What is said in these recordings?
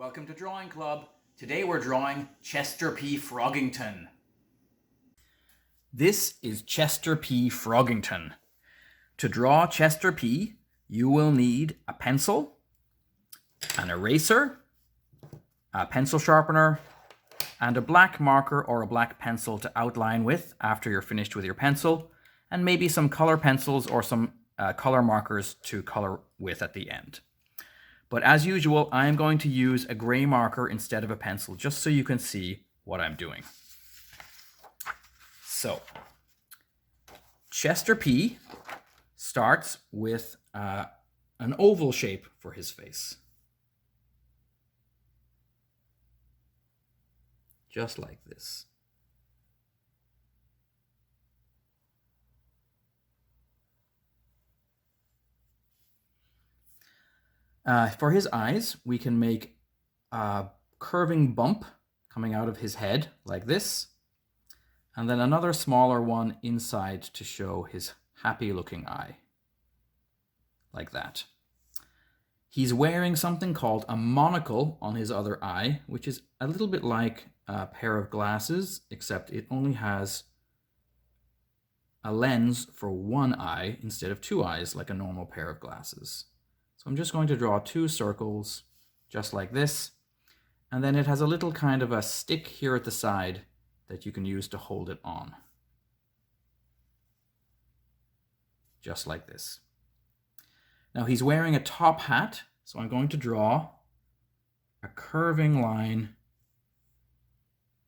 Welcome to Drawing Club. Today we're drawing Chester P. Froggington. This is Chester P. Froggington. To draw Chester P, you will need a pencil, an eraser, a pencil sharpener, and a black marker or a black pencil to outline with after you're finished with your pencil, and maybe some color pencils or some color markers to color with at the end. But as usual, I'm going to use a gray marker instead of a pencil, just so you can see what I'm doing. So, Chester P starts with an oval shape for his face. Just like this. For his eyes, we can make a curving bump coming out of his head like this, and then another smaller one inside to show his happy looking eye, like that. He's wearing something called a monocle on his other eye, which is a little bit like a pair of glasses, except it only has a lens for one eye instead of two eyes like a normal pair of glasses. So I'm just going to draw two circles just like this, and then it has a little kind of a stick here at the side that you can use to hold it on. Just like this. Now he's wearing a top hat, so I'm going to draw a curving line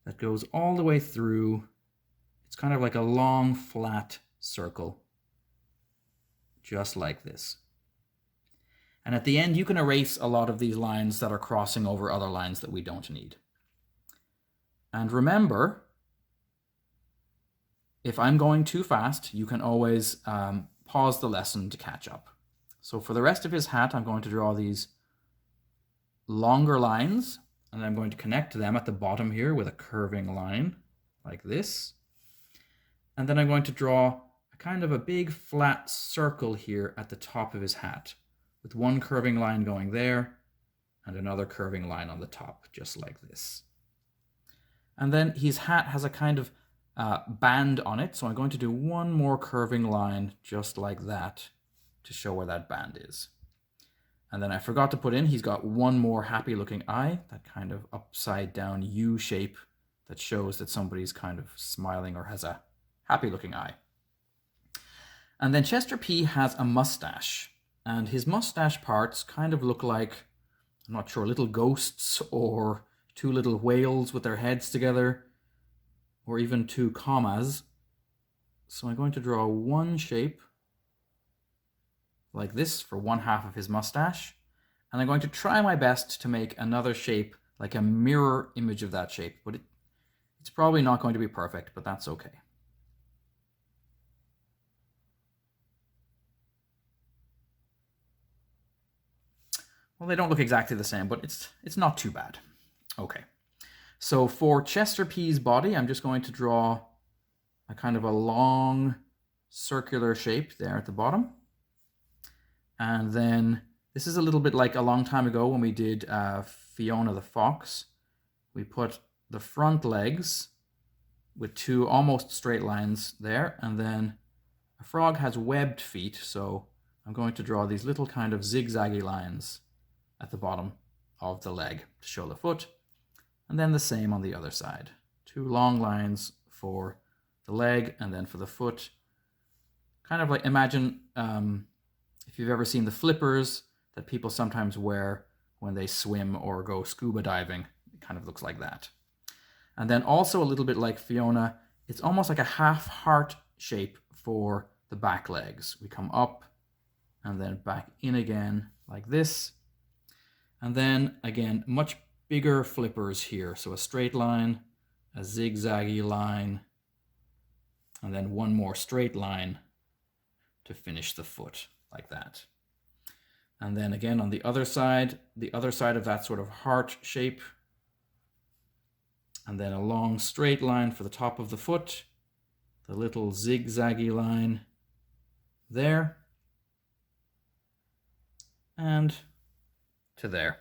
that goes all the way through. It's kind of like a long flat circle, just like this. And at the end, you can erase a lot of these lines that are crossing over other lines that we don't need. And remember, if I'm going too fast, you can always pause the lesson to catch up. So for the rest of his hat, I'm going to draw these longer lines, and I'm going to connect them at the bottom here with a curving line, like this. And then I'm going to draw a kind of a big flat circle here at the top of his hat, with one curving line going there and another curving line on the top, just like this. And then his hat has a kind of band on it, so I'm going to do one more curving line just like that to show where that band is. And then I forgot to put in, he's got one more happy looking eye, that kind of upside down U shape that shows that somebody's kind of smiling or has a happy looking eye. And then Chester P has a mustache. And his mustache parts kind of look like, I'm not sure, little ghosts or two little whales with their heads together, or even two commas. So I'm going to draw one shape like this for one half of his mustache. And I'm going to try my best to make another shape like a mirror image of that shape, but it's probably not going to be perfect, but that's okay. Well, they don't look exactly the same, but it's not too bad. Okay, so for Chester P's body, I'm just going to draw a kind of a long circular shape there at the bottom. And then this is a little bit like a long time ago when we did Fiona the Fox. We put the front legs with two almost straight lines there, and then a frog has webbed feet, so I'm going to draw these little kind of zigzaggy lines at the bottom of the leg to show the foot, and then the same on the other side. Two long lines for the leg and then for the foot. Kind of like, imagine if you've ever seen the flippers that people sometimes wear when they swim or go scuba diving. It kind of looks like that. And then also a little bit like Fiona, it's almost like a half heart shape for the back legs. We come up and then back in again like this. And then again, much bigger flippers here. So a straight line, a zigzaggy line, and then one more straight line to finish the foot like that. And then again on the other side of that sort of heart shape, and then a long straight line for the top of the foot, the little zigzaggy line there, and to there.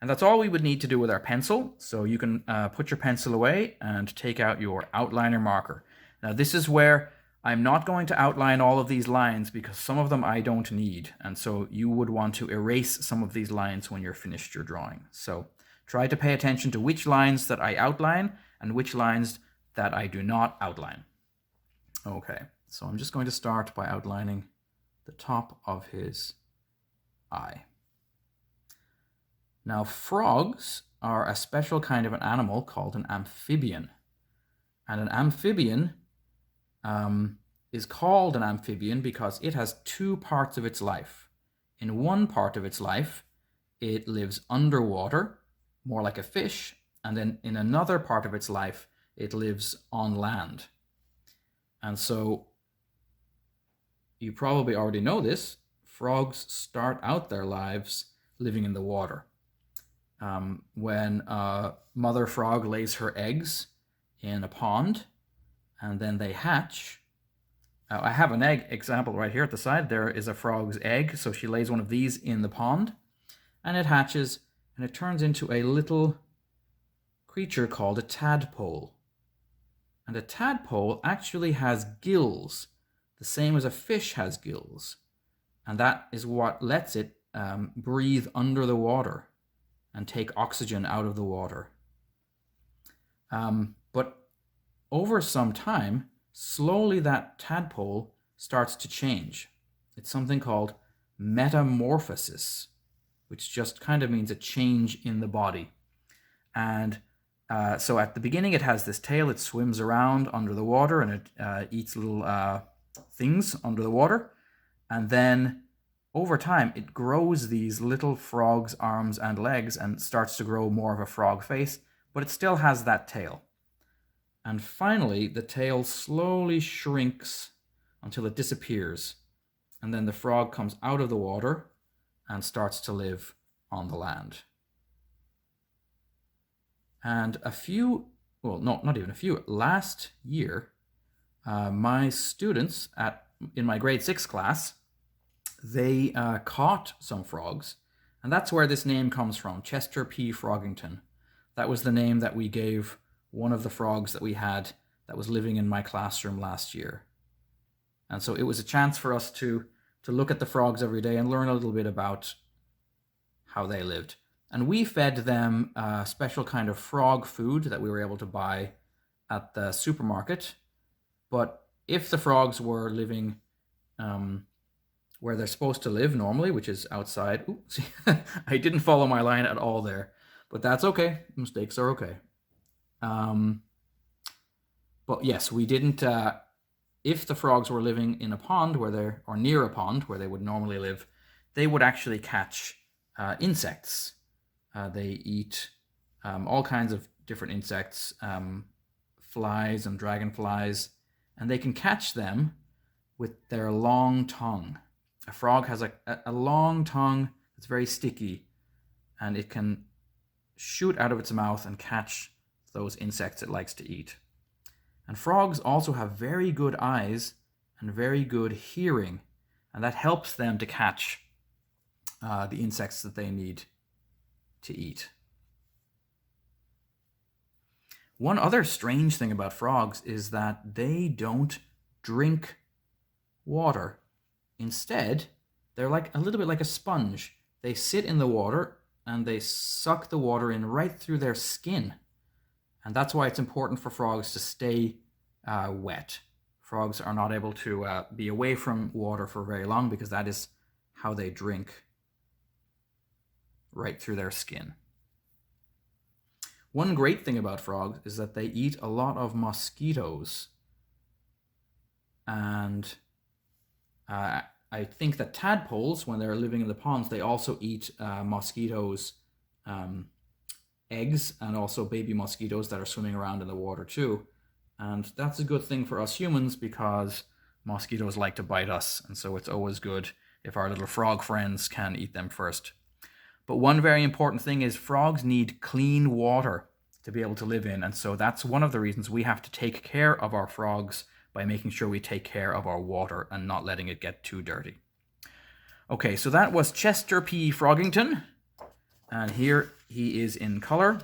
And that's all we would need to do with our pencil. So you can put your pencil away and take out your outliner marker. Now this is where I'm not going to outline all of these lines because some of them I don't need. And so you would want to erase some of these lines when you're finished your drawing. So try to pay attention to which lines that I outline and which lines that I do not outline. Okay, so I'm just going to start by outlining the top of his eye. Now, frogs are a special kind of an animal called an amphibian. And an amphibian is called an amphibian because it has two parts of its life. In one part of its life, it lives underwater, more like a fish, and then in another part of its life, it lives on land. And so, you probably already know this, frogs start out their lives living in the water. When a mother frog lays her eggs in a pond, and then they hatch. I have an egg example right here at the side. There is a frog's egg, so she lays one of these in the pond, and it hatches, and it turns into a little creature called a tadpole. And a tadpole actually has gills, the same as a fish has gills. And that is what lets it breathe under the water and take oxygen out of the water. But over some time, slowly that tadpole starts to change. It's something called metamorphosis, which just kind of means a change in the body. And so at the beginning, it has this tail. It swims around under the water, and it eats little things under the water. And then over time, it grows these little frog's arms and legs and starts to grow more of a frog face, but it still has that tail. And finally, the tail slowly shrinks until it disappears. And then the frog comes out of the water and starts to live on the land. And last year, my students in my grade 6 class, they caught some frogs, and that's where this name comes from, Chester P. Froggington. That was the name that we gave one of the frogs that we had that was living in my classroom last year. And so it was a chance for us to look at the frogs every day and learn a little bit about how they lived. And we fed them a special kind of frog food that we were able to buy at the supermarket. But if the frogs were living where they're supposed to live normally, which is outside. Oops, I didn't follow my line at all there, but that's okay. Mistakes are okay. But yes, we didn't. If the frogs were living in a pond or near a pond where they would normally live, they would actually catch insects. They eat all kinds of different insects, flies and dragonflies, and they can catch them with their long tongue. A frog has a long tongue that's very sticky, and it can shoot out of its mouth and catch those insects it likes to eat. And frogs also have very good eyes and very good hearing, and that helps them to catch the insects that they need to eat. One other strange thing about frogs is that they don't drink water. Instead, they're like a little bit like a sponge. They sit in the water and they suck the water in right through their skin. And that's why it's important for frogs to stay wet. Frogs are not able to be away from water for very long because that is how they drink, right through their skin. One great thing about frogs is that they eat a lot of mosquitoes. And I think that tadpoles, when they're living in the ponds, they also eat mosquitoes' eggs, and also baby mosquitoes that are swimming around in the water too. And that's a good thing for us humans because mosquitoes like to bite us, and so it's always good if our little frog friends can eat them first. But one very important thing is frogs need clean water to be able to live in, and so that's one of the reasons we have to take care of our frogs by making sure we take care of our water and not letting it get too dirty. Okay, so that was Chester P. Froggington, and here he is in color.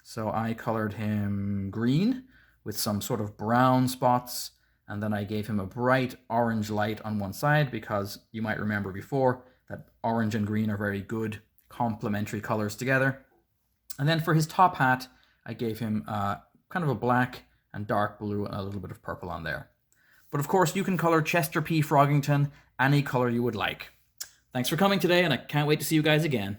So I colored him green with some sort of brown spots, and then I gave him a bright orange light on one side because you might remember before that orange and green are very good complementary colors together. And then for his top hat, I gave him kind of a black and dark blue and a little bit of purple on there. But of course, you can color Chester P. Froggington any color you would like. Thanks for coming today, and I can't wait to see you guys again.